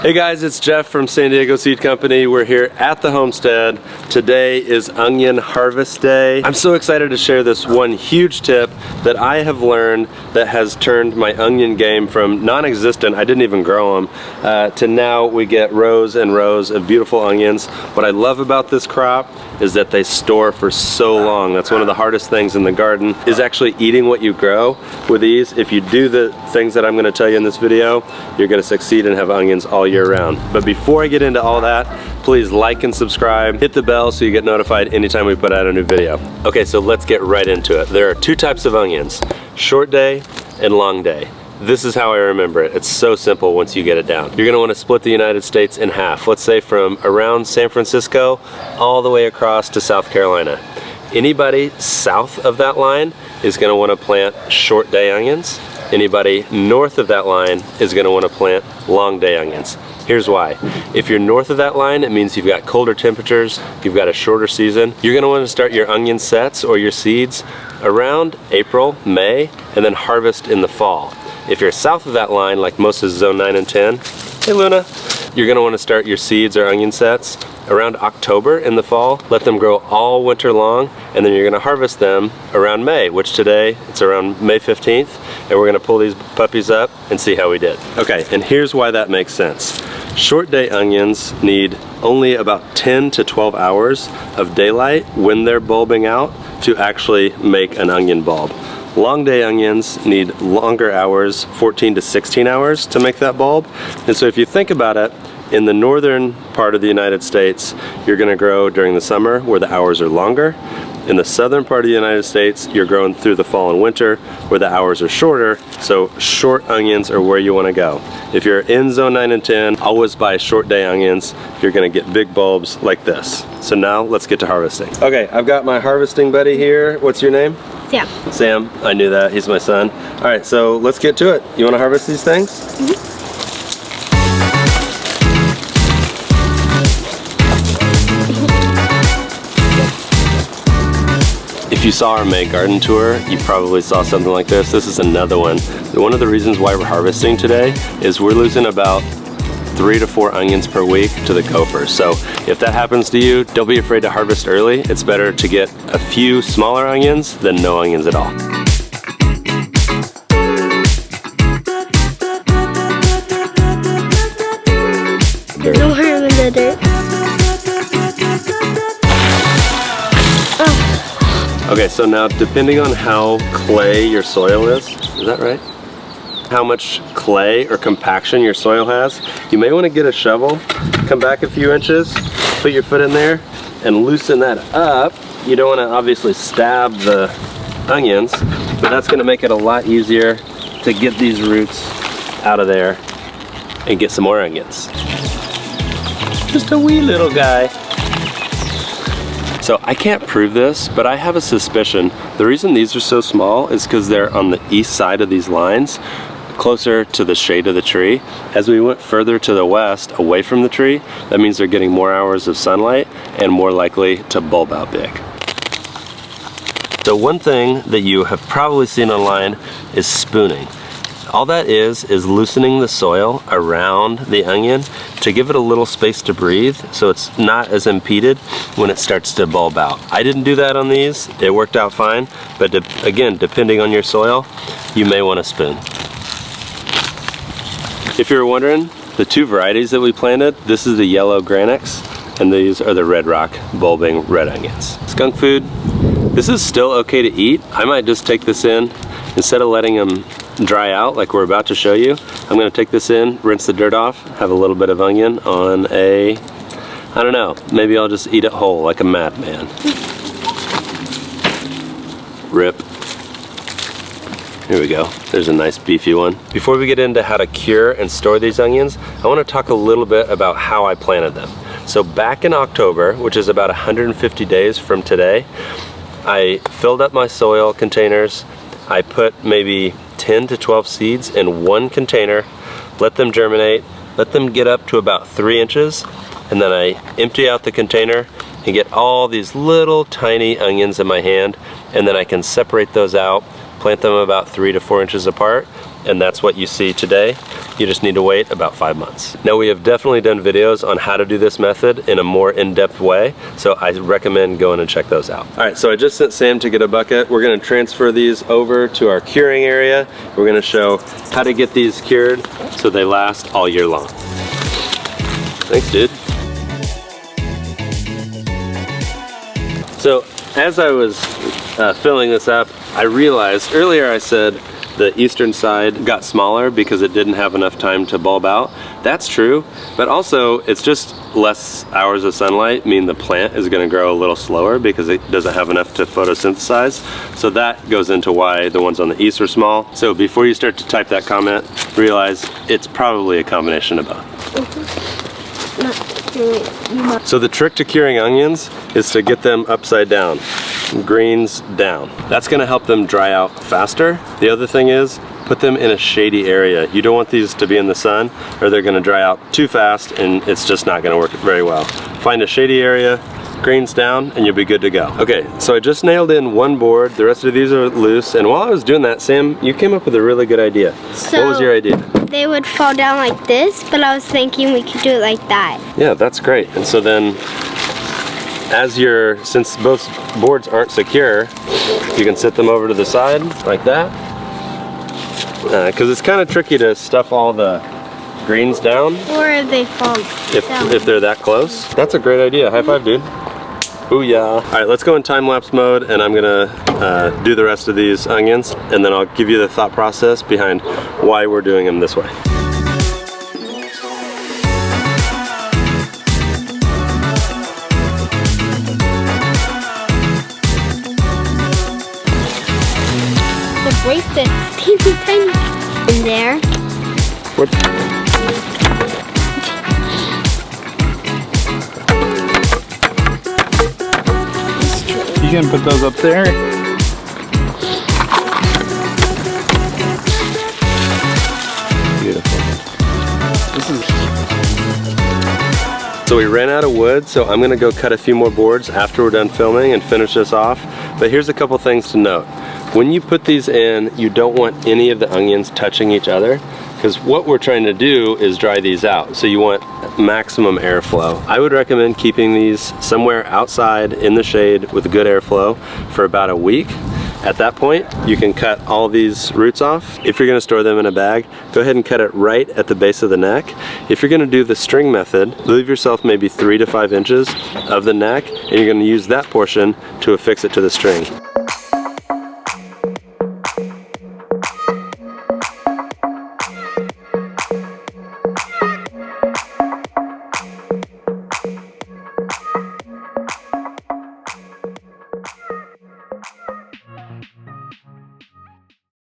Hey guys, it's Jeff from San Diego Seed Company. We're here at the homestead. Today is onion harvest day. I'm so excited to share this one huge tip that I have learned that has turned my onion game from non-existent, I didn't even grow them, to now we get rows and rows of beautiful onions. What I love about this crop is that they store for so long. That's one of the hardest things in the garden, is actually eating what you grow. With these, if you do the things that I'm gonna tell you in this video, you're gonna succeed and have onions all year round. But before I get into all that, please like and subscribe, hit the bell so you get notified anytime we put out a new video. Okay, so let's get right into it. There are two types of onions, short day and long day. This is how I remember it. It's so simple once you get it down. You're gonna wanna split the United States in half. Let's say from around San Francisco all the way across to South Carolina. Anybody south of that line is gonna wanna plant short day onions. Anybody north of that line is gonna wanna plant long day onions. Here's why. If you're north of that line, it means you've got colder temperatures, you've got a shorter season. You're gonna wanna start your onion sets or your seeds around April, May, and then harvest in the fall. If you're south of that line, like most of zone 9 and 10, hey Luna, you're gonna wanna start your seeds or onion sets around October in the fall. Let them grow all winter long, and then you're gonna harvest them around May, which today, it's around May 15th, and we're gonna pull these puppies up and see how we did. Okay, and here's why that makes sense. Short day onions need only about 10 to 12 hours of daylight when they're bulbing out to actually make an onion bulb. Long day onions need longer hours, 14 to 16 hours to make that bulb. And so if you think about it, in the northern part of the United States, you're gonna grow during the summer where the hours are longer. In the southern part of the United States, you're growing through the fall and winter where the hours are shorter, so short onions are where you wanna go. If you're in zone 9 and 10, always buy short day onions. You're gonna get big bulbs like this. So now let's get to harvesting. Okay, I've got my harvesting buddy here. What's your name? Sam. Sam, I knew that, he's my son. All right, so let's get to it. You wanna harvest these things? Mm-hmm. If you saw our May garden tour, you probably saw something like this. This is another one. One of the reasons why we're harvesting today is we're losing about 3 to 4 onions per week to the gophers. So if that happens to you, don't be afraid to harvest early. It's better to get a few smaller onions than no onions at all. Don't hurt him in the dirt. Okay, so now depending on how clay your soil is that right? How much clay or compaction your soil has, you may want to get a shovel, come back a few inches, put your foot in there, and loosen that up. You don't want to obviously stab the onions, but that's going to make it a lot easier to get these roots out of there and get some more onions. Just a wee little guy. So I can't prove this, but I have a suspicion. The reason these are so small is because they're on the east side of these lines, closer to the shade of the tree. As we went further to the west, away from the tree, that means they're getting more hours of sunlight and more likely to bulb out big. So one thing that you have probably seen online is spooning. All that is loosening the soil around the onion to give it a little space to breathe so it's not as impeded when it starts to bulb out. I didn't do that on these, it worked out fine, but again, depending on your soil, you may want to spoon. If you're wondering, the two varieties that we planted, this is the yellow Granix, and these are the red rock bulbing red onions. Skunk food, this is still okay to eat. I might just take this in, instead of letting them dry out like we're about to show you, I'm gonna take this in, rinse the dirt off, have a little bit of onion on a, I don't know, maybe I'll just eat it whole like a madman. Rip. Here we go, there's a nice beefy one. Before we get into how to cure and store these onions, I wanna talk a little bit about how I planted them. So back in October, which is about 150 days from today, I filled up my soil containers. I put maybe 10 to 12 seeds in one container, let them germinate, let them get up to about 3 inches, and then I empty out the container and get all these little tiny onions in my hand, and then I can separate those out, plant them about 3 to 4 inches apart, and that's what you see today. You just need to wait about 5 months. Now, we have definitely done videos on how to do this method in a more in-depth way, so I recommend going and check those out. All right, so I just sent Sam to get a bucket. We're gonna transfer these over to our curing area. We're gonna show how to get these cured so they last all year long. Thanks, dude. So, as I was filling this up, I realized earlier I said the eastern side got smaller because it didn't have enough time to bulb out. That's true, but also it's just less hours of sunlight mean the plant is going to grow a little slower because it doesn't have enough to photosynthesize. So that goes into why the ones on the east are small. So before you start to type that comment, realize it's probably a combination of both. So the trick to curing onions is to get them upside down, greens down. That's gonna help them dry out faster. The other thing is, put them in a shady area. You don't want these to be in the sun or they're gonna dry out too fast and it's just not gonna work very well. Find a shady area, greens down, and you'll be good to go. Okay, so I just nailed in one board. The rest of these are loose. And while I was doing that, Sam, you came up with a really good idea. What was your idea? They would fall down like this, but I was thinking we could do it like that. Yeah, that's great. And so then, since both boards aren't secure, you can sit them over to the side like that. Because it's kind of tricky to stuff all the greens down. Or if they fall down. If they're that close. That's a great idea. High five, dude. Booyah. All right, let's go in time-lapse mode, and I'm gonna do the rest of these onions, and then I'll give you the thought process behind why we're doing them this way. The bracelet's teeny tiny in there. You can put those up there. Beautiful. So we ran out of wood, so I'm gonna go cut a few more boards after we're done filming and finish this off. But here's a couple things to note. When you put these in, you don't want any of the onions touching each other, because what we're trying to do is dry these out. So you want maximum airflow. I would recommend keeping these somewhere outside in the shade with good airflow for about a week. At that point, you can cut all these roots off. If you're gonna store them in a bag, go ahead and cut it right at the base of the neck. If you're gonna do the string method, leave yourself maybe 3 to 5 inches of the neck, and you're gonna use that portion to affix it to the string.